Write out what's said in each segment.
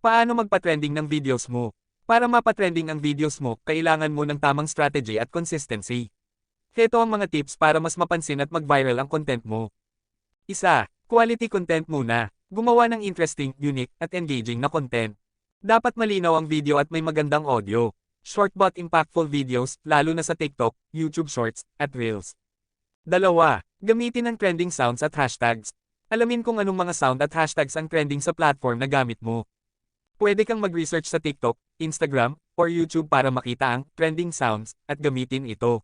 Paano magpa-trending ng videos mo? Para mapa-trending ang videos mo, kailangan mo ng tamang strategy at consistency. Heto ang mga tips para mas mapansin at mag-viral ang content mo. Isa, quality content muna. Gumawa ng interesting, unique, at engaging na content. Dapat malinaw ang video at may magandang audio. Short but impactful videos, lalo na sa TikTok, YouTube Shorts, at Reels. Dalawa, gamitin ang trending sounds at hashtags. Alamin kung anong mga sound at hashtags ang trending sa platform na gamit mo. Pwede kang mag-research sa TikTok, Instagram, or YouTube para makita ang trending sounds at gamitin ito.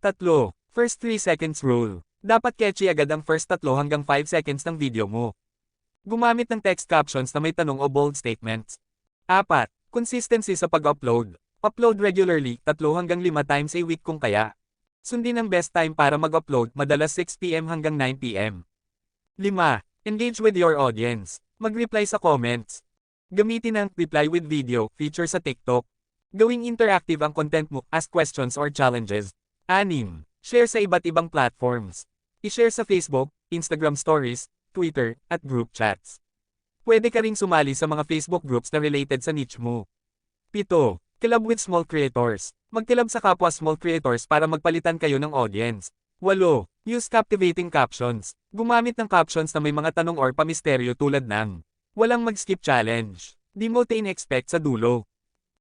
Tatlo, first 3 seconds rule. Dapat catchy agad ang first 3 hanggang 5 seconds ng video mo. Gumamit ng text captions na may tanong o bold statements. 4. Consistency sa pag-upload. Upload regularly, 3 hanggang 5 times a week kung kaya. Sundin ang best time para mag-upload, madalas 6 PM hanggang 9 PM. 5. Engage with your audience. Mag-reply sa comments. Gamitin ang reply with video feature sa TikTok. Gawing interactive ang content mo, ask questions or challenges. 6. Share sa iba't ibang platforms. I-share sa Facebook, Instagram Stories, Twitter, at group chats. Pwede ka ring sumali sa mga Facebook groups na related sa niche mo. 7. Collab with small creators. Magkilab sa kapwa small creators para magpalitan kayo ng audience. 8. Use captivating captions. Gumamit ng captions na may mga tanong or pamisteryo tulad ng walang mag-skip challenge. Di mo in-expect sa dulo.